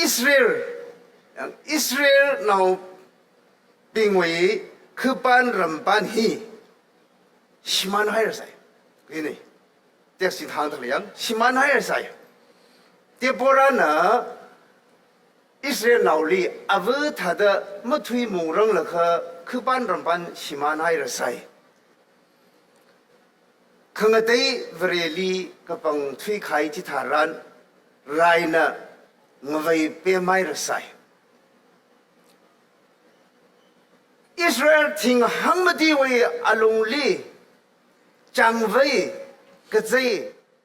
อิสราเอลเราปิงไว้คือปานรำปานฮีชิมันให้ใส่กินนี่เด็กสิทางทะเลยังชิมันให้ใส่เดี๋ยวโบราณนะอิสราเอลเราลีอาวุธถ้าเดไม่ทุยมุงรังเลยคือปานรำปานชิมันให้ใส่ขังเตยเวรลีกับปังทุยไข่ที่ทารันไรนะงไว้เปียไม่ใส่อิสราเอลทิ้งหังมาดีไว้อาลงลีจังไว้ก็จะ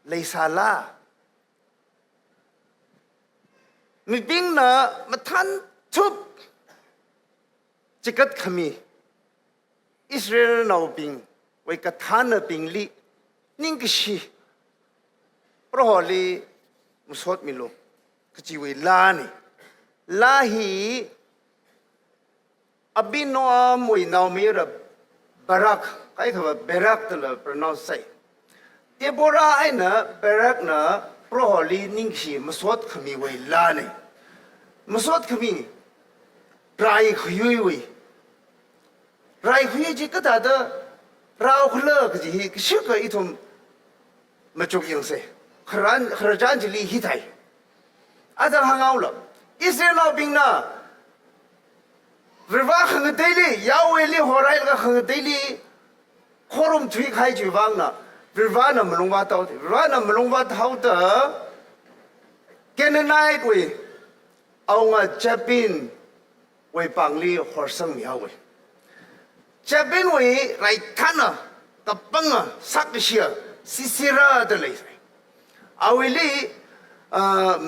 เลยซาลามีปิงนะมาทันทุบจิกัดขมีอิสราเอลนาปิงไว้กับทันปิงลีนิ่งกชีเพราะฮอลีมุสลิมมิโลกจีไว้ลานี่ลาฮีอับบินโนอามวยนาวมีรับบารักใครเขาว่าบารักตลอด pronounce ใส่เดี๋ยวโบราณไอ้นะบารักนะเพราะฮอลีนิ่งชีมุสลิมขมีไว้ลานี่มุสลิมขมีไรขยุยไว้ไรขยุยจีก็ได้เด้อเราขเลิกจีก็ชื่อก็อีทุ่มมาจุกยังเสขรจานจีลีฮิตไทยอาจารย์หางเอาละอิสราเอลบิงนะวิวาขังเตลียาวเวลีหัวไรก็ขังเตลีขอรมทวีใครจีวังนะวิวานะมลงวัดเท่าวิวานะมลงวัดเท่าเด้อแกนนายกุยเอามาจับบินไว้ปังลีหัวสังมีเอาไว้จับบินไว้ไรท่านนะกับปังอ่ะสักเชียสิสิระเดลัยเอาไว้ลี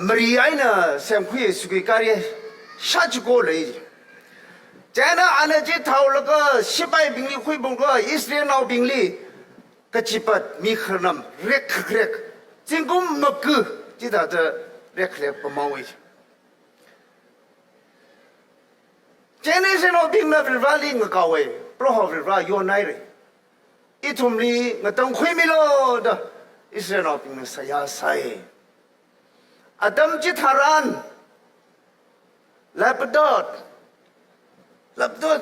มรีไอนะเซมคุยสุกิการีชาจิโกเลยเจ้าน่ะอันนี้เท่าแล้วก็สิบไปบิงลีคุยบุกก็อิสราเอลเอาบิงลีก็จิปัดมีขนมเรียกจริงก็มักคือจิตาจะเรียกประมาณนี้เจ้าเนี่ยเซนเอาบิงนะวิลวาลีงก็เอาไว้เพราะเขาวิลวาโยนไหนเลยอีทุ่มลีงต้องคุยไม่รอดอิสราเอลเอาบิงนะสยาใส่อาดัมจิตฮารันลาบดอด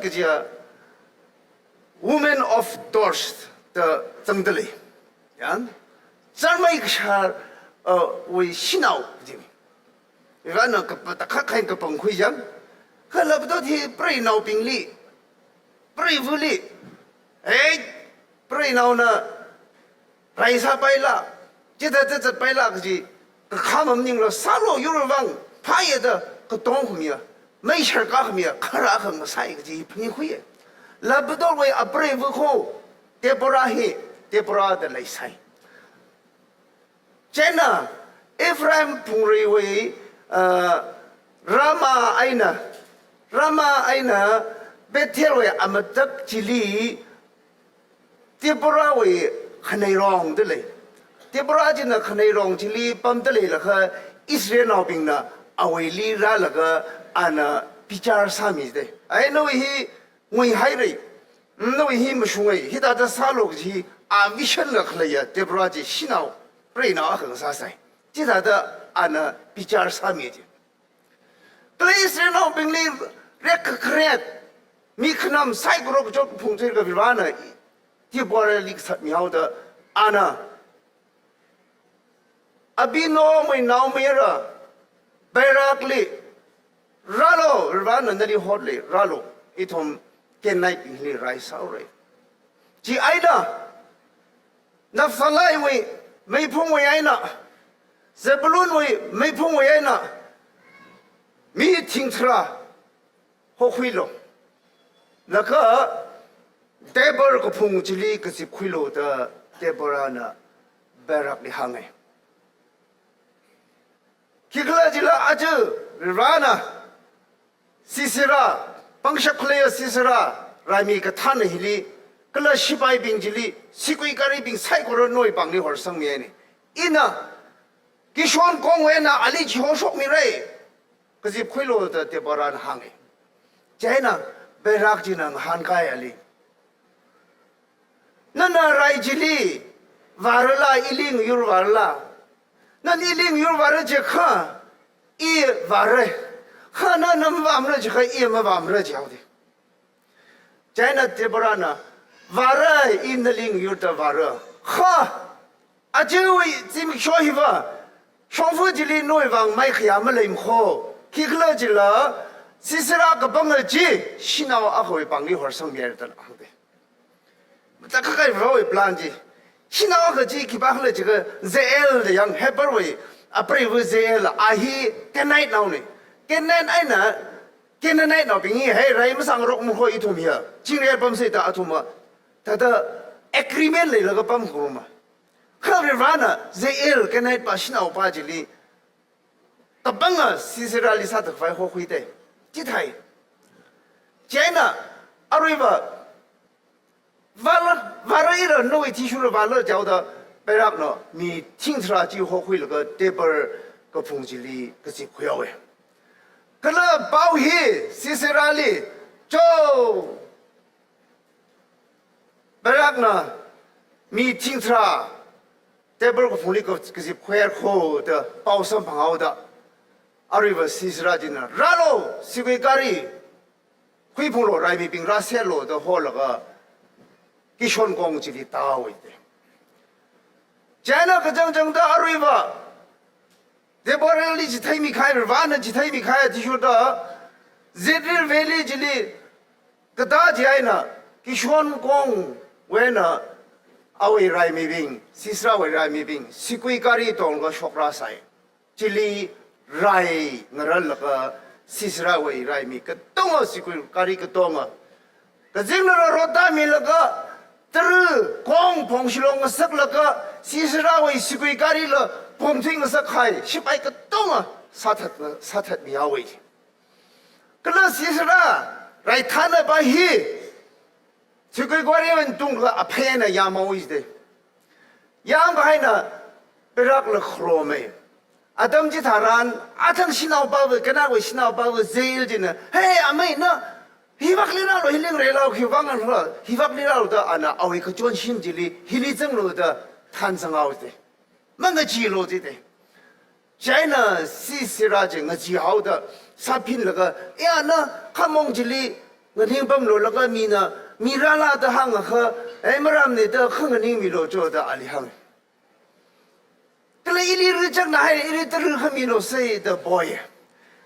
ก็จะ women of thirst 的增得嘞，呀，这么一个事儿，为洗脑的，原来那个不大看个崩溃样，可拉不到的不热闹病例，不热屋里，哎，不热闹呢，来啥白了，这白了个是。他们宁了沙罗有人往怕也的个东湖面，没事干什么？看啥很个啥一个就喷会，那不到为阿不认不好，得不拉黑，得不拉的来塞。真的，伊弗兰碰认为拉玛埃呢，别提为阿么得吉利，得不拉为很内容的嘞。เทปราจินะขณะรองจิลีปั๊มตะเลยละค่ะอิสราเอลเอาบิงนะเอาไว้ลีราละค่ะอันพิจารณาสามีเดไอ้โน้ยฮีงวยหายเลยโน้ยฮีไม่ช่วยฮีตาจะสาลูกจีอาวิชันละค่ะเลยเทปราจิชินาวเปรย์น่าขังซาใส่จิตาจะอันพิจารณาสามีเดก็เลยอิสราเอลเอาบิงลีเรียกเครียดมีขนมใส่กรอกจดพุ่งเจอกับวิวานะที่บริลิกสัตมีเอาเดอันอบิโนไม่นาวไม่ระเบรักลีรัลโลรันนั่นนี่ฮอดลีรัลโลอีทอมเกนไนปิงลีไรสาวเลยจีไอ้น่ะนับสลายไว้ไม่พุ่งไว้ไอ้น่ะเซบลูนไว้ไม่พุ่งไว้ไอ้น่ะมีทิ้งทราหกวิโลแล้วก็เดบอร์ก็พุ่งจิลีก็สิบวิโลแต่เดบอร์น่ะเบรักลีห่างไงคิกลาจิลาอาจูรานะซิสระปังชักเลยซิสระรายมีกท่านฮิลีก็เลยชิบายบิงจิลีสิกุยการิบิงไซกุรนอยปังลีหัวสังเมียนี่อินะกิชวนกงเวนะอลีชิโฮชกมีเร่ก็สิบคุยโลดเตบรานหังเจนะเบรักจินังหันกายอลีนั่นอะไรจิลีวาระลาอิลิงยูวาระลานั่นอิลิงยูวาระเจ้าข้า一瓦热，哈那么瓦么就和一么瓦么讲的，在那地不然呢，瓦热因的领域的瓦热，哈，啊这位这么说一话，双方这里内王买起亚么来么？去了这了，其实那个帮个姐，现在我会帮你活上面的了，对。这个开发会 plan 的，现在我个姐去把了这个 ZL 的样，还不会啊，不是 ZL 啊，he can night now 呢，can night 哎呢，can night now 平时还来么上个么可以同意啊，今年帮谁打同嘛，他的 agreement 来了个帮可嘛，可是完了 ZL can night 把现在我把这里。他本啊，其实那里啥都快好会的，这台，现在阿瑞吧，完了一个那位提出了完了叫的，白让呢，你听出来就好会那个这边个风景里个是快的，可能包黑其实那里就白让呢，你听出来这边个风里个是快好的，包上朋友的。阿瑞巴西斯拉金呐，然后西贵咖喱，恢复了来米饼拉塞罗的好那个，给选工这里到位的。在那个真正的阿瑞巴，这波人里是太米开了，完了是太米开，就说的，这里为里这里，个大家呢，给选工为呢，阿维来米饼，西斯拉维来米饼，西贵咖喱当个小拉塞，这里。rai ngaral ka sisra wei rai mi ka tonga sikul kari ka tonga ka jingna rota mi la ka tru kong phong shilong sak la ka sisra wei sikul kari la phong thing sak khai sipai ka tonga sathat mi ha wei ka la sisra rai thana ba hi sikul kari wen tung la aphena yama wei de yam bai na berak la khrome Adam ji tharan, atang sinau bawa, kena we sinau bawa zail jina. Hey, amai na, hibak lina lo hiling rela, hibangan lo, hibak lina lo da ana, awi kejuan sim jili, hilijeng lo da tan sang awi de, mana ji lo de de. China si sira jeng ji hao da, sapin laga, ya na, kamong jili, ngening bam lo laga mina, mirala da hang ha, emram ne da khang ning mi lo jo da ali hang. 这里一里日正那一里得日和米罗谁的 boy，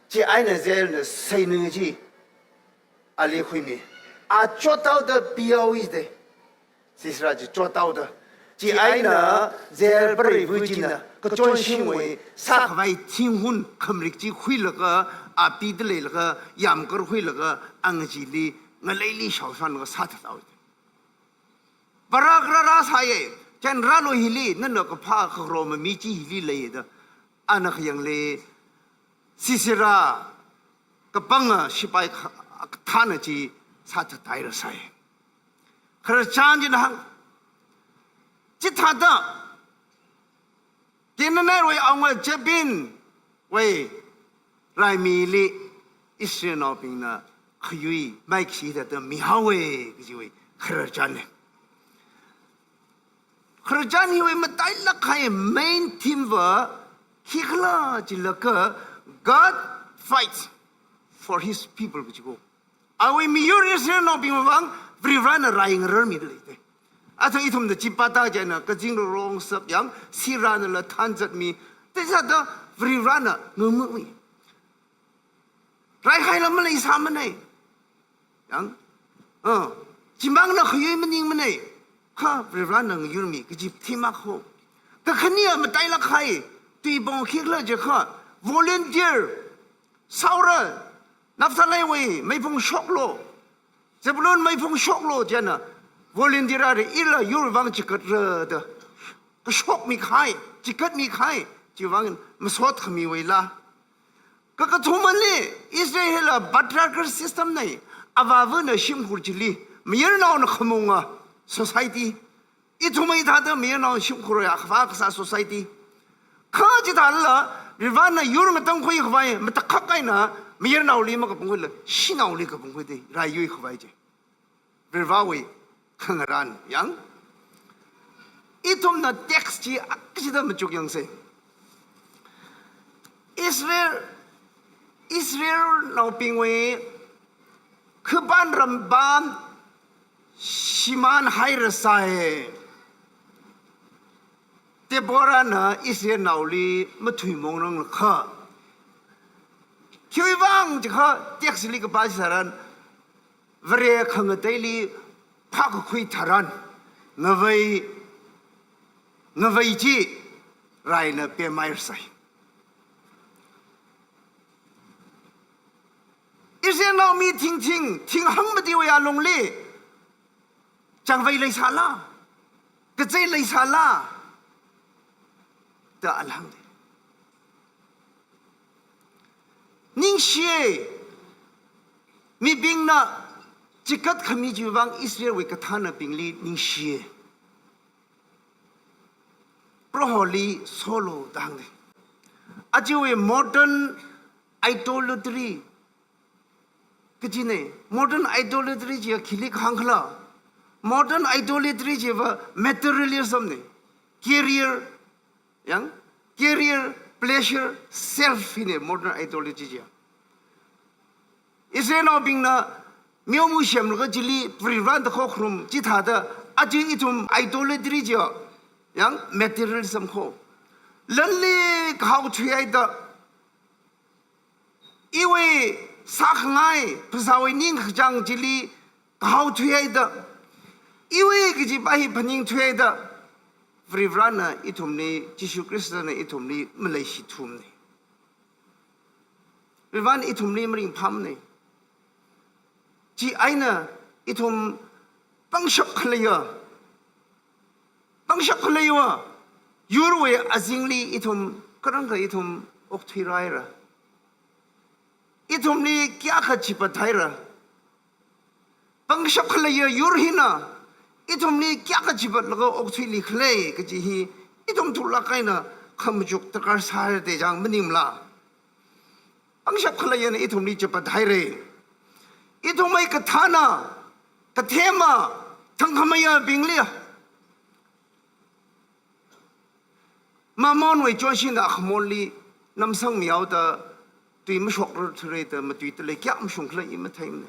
这爱呢在呢谁能去阿里会面啊做到的必要的，其实啊就做到的，这爱呢在不是会进呢，个专心为啥为天婚，他们就会那个啊彼得来那个杨哥会那个安吉里，我来里小山那个啥得到的，不然个拉啥耶？ Jan ralo hili nana ka pha khro ma mi chi hili le da ana khyang le sisira ka panga sipai thana chi sa ta tai ra sai khar chan jin hang chi tha da tin na we ang wa jebin we rai mi li israel no pin na khyu mai khi da mi ha we ji we khar chan ne Kerajaan hiwe matai lakai main team wa hikla jilaka God fights for His people kuchiko. Awe miyur Israel no bingwang vrivana raing rami dite. Atau itum de cipata jana kajing rong sak yang sirana la tanzat mi. Tesa da vrivana ngumui. Rai hai la malay sama nay. Yang, jimbang na khuyoy maning manay. ข้าเรื่องนั้นยูมีก็จีบที่มาเขาแต่คนนี้มันได้ละใครตีบองคิดเลยจะข้า volunteer สาวระนับทะเลวีไม่พงช็อกโลจะบล้วนไม่พงช็อกโลเจ้านะ volunteer อะไรอีละยูวังจิกเรอเด้อก็ช็อกมีใครจิกมีใครจีวังมันสอดขมีเวลาก็กระทุ่มมันเลยอิสราเอลบัตรการ system ไหนอาวาวนชิมขุจิลีมีเรื่องนั้นขโมงอ่ะsociety 一出门他都没有那辛苦了呀，发个啥 society？ 科技大了，日本呢有人们等会发现，没得看干呢，没有脑力嘛个不会了，洗脑力个不会的，来有一个发现，日本为看个人样，一通那 text 这个是他们做样式，以色列อิสราเอลเราปิงเวคือบ้านรำบานชิมานไฮรสายเตบอรานะอิสราเอลเราลีมาถุยมองนังละค่ะคิดว่างจะค่ะเด็กสิลิกบาสารันวเรียขังเตลีพักคุยทารันงเวจีไรนะเปียไมร์ไซอิสราเอลเรามีทิ้งหังมาดีวยาลงเล่จังไวเลยซาลากระเจเลยซาลาแต่อัลฮัมดุลิลลาห์นิ่งเชียมีบิงนะจิกัดขมิจิวังอิสราเอลวิกฐานบิงลีนิ่งเชียโปรฮอลีโซโลดังเลยอาจจะเป็นโมเดิร์นไอดอลทรีก็จริงเนี่ยโมเดิร์นไอดอลทรีจะคิดลิขังขลาโมเดิร์นไอดอลทรีจะว่าเมทีเรียลสมเนี่ย career ยัง career pleasure self เนี่ยโมเดิร์นไอดอลทรีจะอิสราเอลบิงนะมีมุสลิมก็จิลีปริวันตะข้อครุมจิตหาดอาจจะอีทุมไอดอลทรีจะยัง materialism ข้อลันลีเขาช่วยได้อีเวสักไงภาษาวินิงจังจิลีเขาช่วยได้อีเวก็จะไปพนิงช่วยได้ฟรีวันนะอีทุมนี้ยิสุคริสต์นะอีทุมนี้ไม่เลยสิทุมนี้ฟรีวันอีทุมนี้มันยิ่งพัมนี้จีไอนะอีทุมปังชักเลยอ่ะปังชักเลยว่ะยูโรเออาซิงลีอีทุมกระนั้นก็อีทุมอกทีไรระอีทุมนี้กี่อาขจิปไทยระปังชักเลยยูโรหินะอีทุมนี้กี่อาขจิปแล้วก็อกทีลิขเลยก็จีฮีอีทุมทุลักไงนะขมจุกตะการสายเตจังมันนิ่มละปังชักเลยนะอีทุมนี้จิปไทยเลยอีทุมไม่กระทานะกระเทมาทั้งขมายบิงเลียมามอนไว้จวนชินอะขโมลีน้ำสังมีเอาแต่ตุยมชกรถเรย์แต่มาตุยตะเลยแก่มชงคลายมาไทยมัน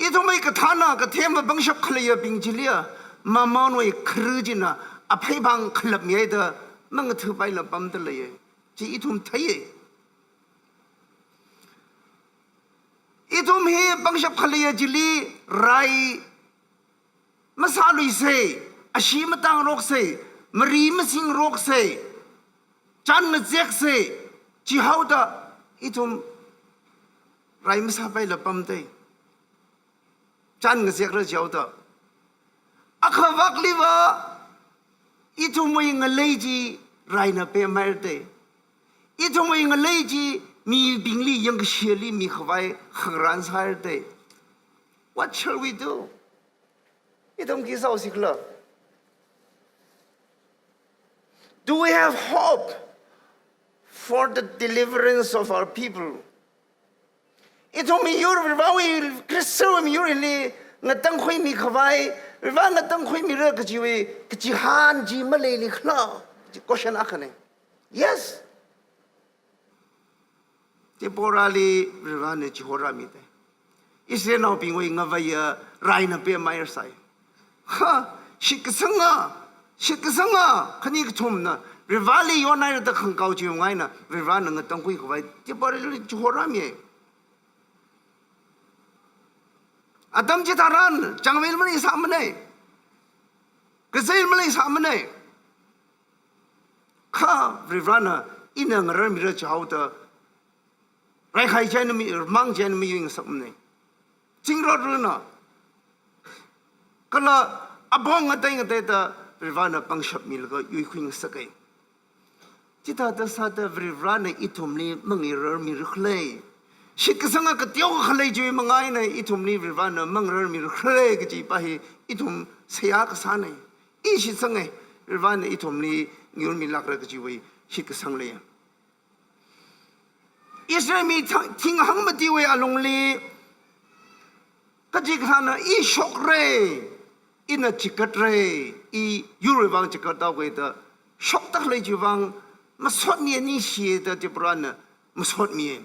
อีทำไมกระทานะกระเทียมบังชักคลายบิงจิเลียมามอนไว้ครูจินะอภัยบังขลับเมียเด้อมันก็ถือไปละปั๊มตะเลยจีอีทุ่มไทยอีทุ่มเฮบังชักคลายจิลีไรมาซาลุยเซอาชีมาตั้งรกเซมรีมสิงโรคเสจันมเจกเสจีฮาวดาอีทุมไรมสาไปละปั๊มเตจันมเจกระเจ้าดาอักวักลีวะอีทุมวิ่งเลยจีไรน่ะเปมาเตอีทุมวิ่งเลยจีมีบิงลียังเชียลีมีขวายขรันสายเต What shall we do อีทุมกี่สาวสิกละDo we have hope for the deliverance of our people? Ito mi yur bawi Kristo mi yur ni ngatang khoi mi khawai ba ngatang khoi mi ra kajiwe kajihan ji malay li khla ji question akhane yes ti porali ba ne ji hora mi te ise no pingwe ngawaya rai na pe mai sai ha shikasanga khani thumna rivali yonai da khang kau chi ngai na rivan nga tang kui khwai ti pare li chora mi adam ji taran changmel mani samne kasail mani samne kha rivana ina ngar mi ra chau da rai khai chen mi mang chen mi ying samne jingro na kala abong ngatai da Rivana pangshap milga yuikhing sakay. Cita da sada Rivana itumni mangirar mirukhlay. Shikasanga katyaw khalay juy mangay na itumni Rivana mangirar mirukhlay kaji pahi itum saya kasane. Ishitsangay Rivana itumni ngiyul milakra kaji way shikasanglay. Israel mi ting hang matiway alongli kaji kana ishokray. Ina chikat re I Eurobang chikat dawe da shok tak le jubang masot mi ni shi da de brana masot mi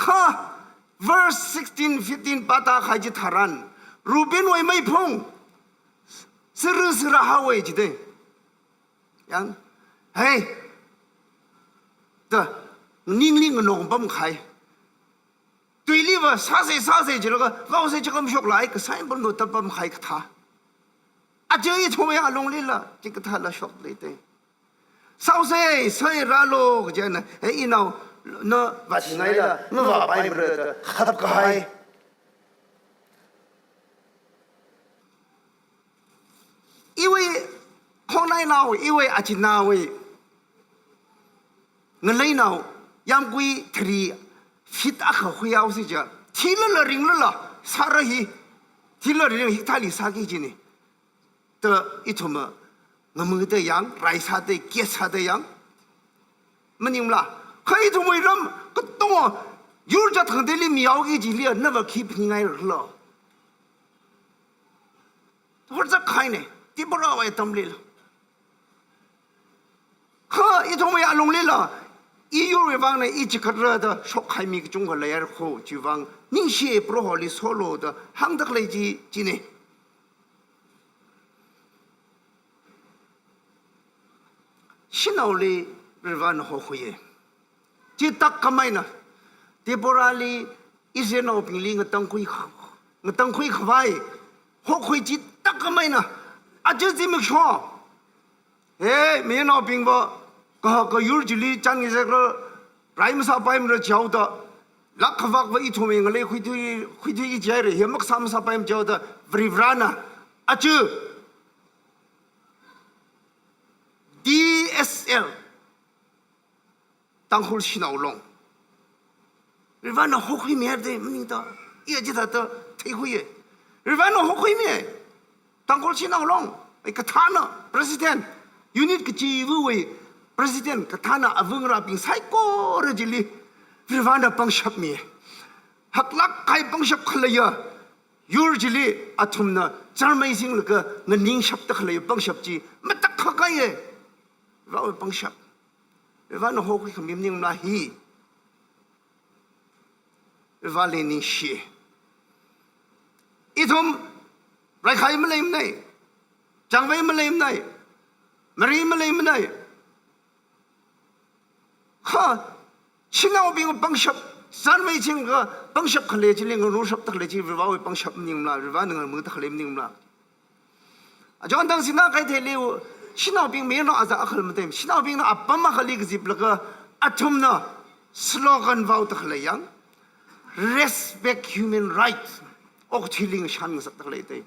ข้า verse 16 15ปาตาใครจะทารันรูเบนไว้ไม่พงสระฮาวไว้จีเดยังเฮ้ยแต่นิ่งๆนองปั๊มใคร对立吧，啥谁就那个，老谁就咁学来，个啥不能得不开个他，啊，这一从呀弄里了，这个他了学来的，啥谁拉喽个讲呢？哎，一闹那把起来了，那把白不得，哈得开。因为康奈闹，因为阿吉闹位，我来闹，杨贵特里。fit 啊，会要是讲，提了人了，啥了he，提了人他里啥个子呢？的一头么，我们的样，来啥的，给啥的样，没明啦？可以头为人，个懂啊？有这藤的里苗个子里，那么 keep 你爱了，或者看呢，地不让我当里了，可一头么也弄里了。一有人往呢，一直看着的，说开米个中国来后，就往宁些不好的错路的，行得来几呢？现在哩日本好会耶，这大干嘛呢？这不然哩，一些老兵哩我当会可坏，好会这大干嘛呢？啊，这怎么说？哎，没老兵不？个有这里讲的这个来么啥摆么的教的，那可发个一出名个嘞，会对一家人，也么啥么啥摆么教的，不离不然呐，啊这 DSL 当后洗脑弄，日本那好会面的，没的，也记得的退回耶，日本那好会面，当后洗脑弄，一个他呢 ，President unit 个机会。Presiden katana avung rabing saiko rajili virvana pangshap mi haklak kai pangshap khalaya yurjili athumna charmai sing laka nganing shap ta khalaya pangshap ji matak khakaye raw pangshap virvana ho khi khamim ning na hi virvale ni shi ithum rai khai malaim nai changwei malaim nai mari malaim nai哈，现在我比我帮shop，三位请个帮shop可来，今年我入shop得来，今日我帮shop宁啦，日本那个没得可来宁啦。啊，就当时那个台里，现在兵没那阿咋可能没得，现在兵那阿爸妈可来个是那个阿tom那 slogan vào得来样 ，respect human rights，我提领上个是得来的，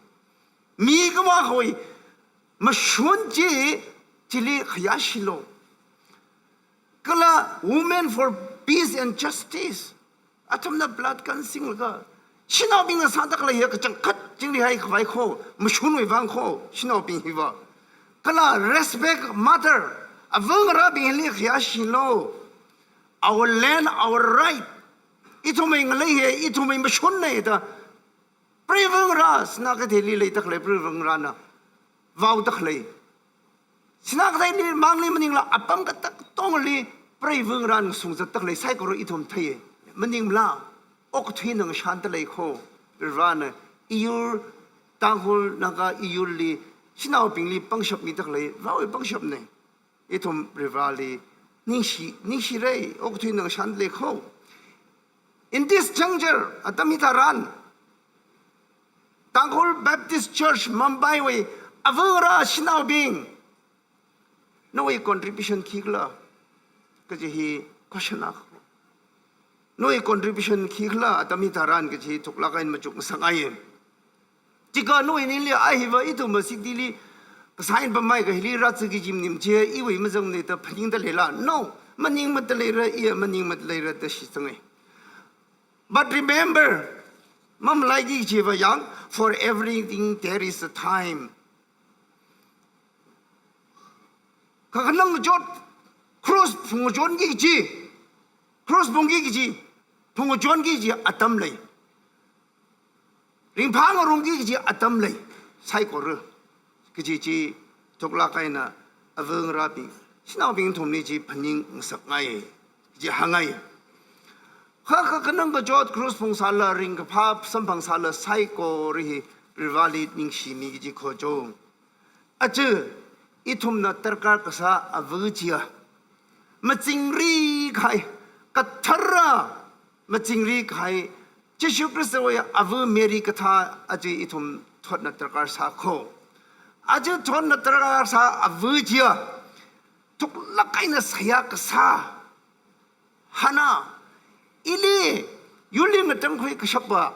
米个嘛会，嘛顺节这里可亚西喽。Kala women for peace and justice, atom na blood kan sing laga. Sinabing na santa kala ya kacang kat jing lihay kawai ko, masyunway bang ko, sinabing hiwa. Kala respect mother, avang rabing hili kaya silo, our land, our right. Ito may ngalay ito may masyun na ita. Prevang ras na katili lay taklay prevang rana, vow taklay. Sinakatay ni mangli maning la apam katak tong li prevung ran sung sa taklay sai ko ro itom thaye maning la ok thin ng shan talay ko ran iyur tanghul naga iyur li sinaw pingli pangshop mi taklay rawi pangshop ne itom rivali ningshi rei ok thin ng shan talay ko in this juncture atamita ran tanghul Baptist Church Mumbai way avura sinaw bing no way contribution kigla kasi hi question ako no way contribution kigla atami taran kasi tuklakain majuk sangayin jika no way nili ay hiwa ito masigdili kasayin pa may kahili ratsi ki jimnim che iwi mazang nita paning dalela no maning matalera iya maning matalera da shisangay but remember mam lagi jiwa yang for everything there is a time kakanang jot cross pungojon gi cross bungi gi pungojon gi atam lay ring phang rong gi atam lay sai ko re gi tokla kaina aveng rapi sinaw bing thomni ji phaning sak ngai ji hangai ข้าก็นั่งก็จอดครูสพงศาลริงกับภาพสัมพังศาลไซโกริริวาลีนิงชิมีกิจิโคโจอาจจะอิทุมนัตรการกษาอวจียมาจิงรีใครกัทระมาจิงรีใครเจ้าชุกริสวยอวเมริกาท่าอาจจะอิทุมทอดนัตรการสาโคอาจจะทอดนัตรการสาอวจียทุกลักไอ้น่ะสยากษาฮานาอิลียูลิงตั้งคุยกับชาวบ้าน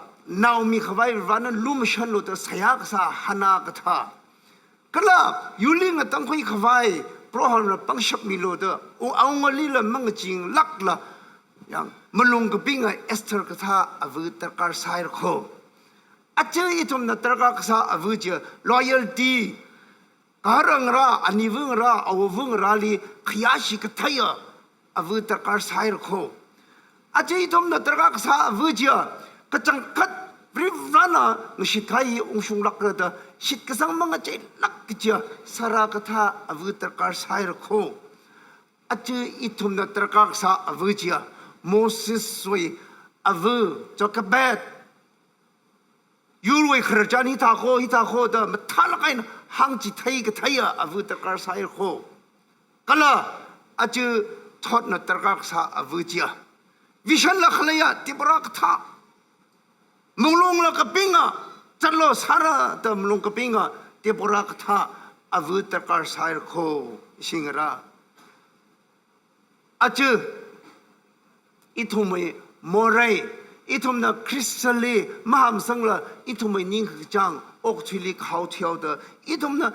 นาอมีขวายวันนั้นลุมชันโลตสยากษาฮานากท่ากะลายูลิงตั้งคุยขวายเพราะเขาปังชับมีโลตโอ้เอาเงลีละมังจริงลักละอย่างมลงกับปิงไอเอสเตอร์กท่าอวิตรการไซร์โคอาจจะอีทุมนัตรการษาอวิจีloyaltyการังราอันนี้วงราเอาวงราลีขยาชิกทายอวิตรการไซร์โคอาจจะทำนัตรกักษาวิจารกจังคัดริฟรานะงสิทายองชุงลักระดาสิทกสังมังเจลักกิจสาระกถาอวิตรการสายรโคอาจจะทำนัตรกักษาวิจารโมเสสสวยอวิจกเบตยูรวยขรจานิตาโคเดมาทาลกันหังจิตไทยกไทยอวิตรการสายรโคกะละอาจจะทอดนัตรกักษาวิจารวิชันละขลายติบรักท่ามุงลงละกับปิงอ่ะจัลโลสาระแต่มุงลงกับปิงอ่ะติบรักท่าอวิตรการสายโคสิงระอาจจะอิทุมโมเรอิทุมนักคริสต์ลีมหามสังละอิทุมนิ่งกจังอกทุลิกเขาเที่ยวเดออิทุมนัก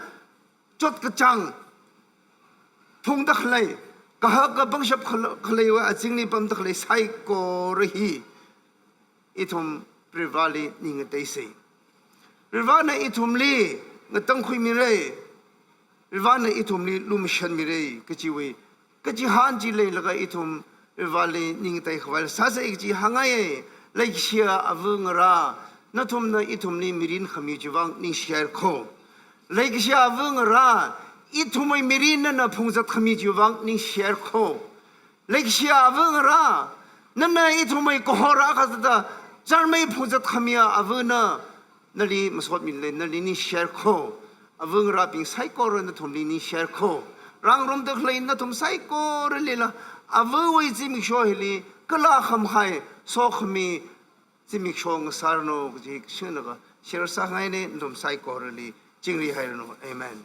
จดกจังพงดักเลยก็หากบังคับขลัยว่าสิ่งนี้ปั๊มตะขลัยไซโกรฮีอิทุมปริวาลีนิ่งเตยสิปริวานะอิทุมลีงตั้งคุยมิเรปริวานะอิทุมลีลุมชันมิเรกจิเวกจิฮันจิเลยแล้วก็อิทุมปริวาลีนิ่งเตยขวัญซาเซกจิฮังไงไลค์เชียอวงรานัทุมนะอิทุมลีมิรินขมิจวังนิ่งเชียร์โคไลค์เชียอวงราอีทุไม่มีรินนั่นพงศ์ขมิจวังนิ่งเชียร์โคเล็กเชียร์วงรานั่นน่ะอีทุไม่ก็ฮาราคัสตาจารไม่พงศ์ขมิอาวุนะนั่นลีมาสวดมิลเลยนั่นลีนิ่งเชียร์โคอวงราปิงไซโครนั่นทุมลีนิ่งเชียร์โครังรมตะเลยนั่นทุมไซโครเลยละอวงวิจิมิกชัวเฮลีก็ลาคำให้โซขมิจิมิกชัวงสารโนกจิกชื่อนะก็เชื่อสักไงเนี่ยทุมไซโครเลยจริงรีให้เราเอเมน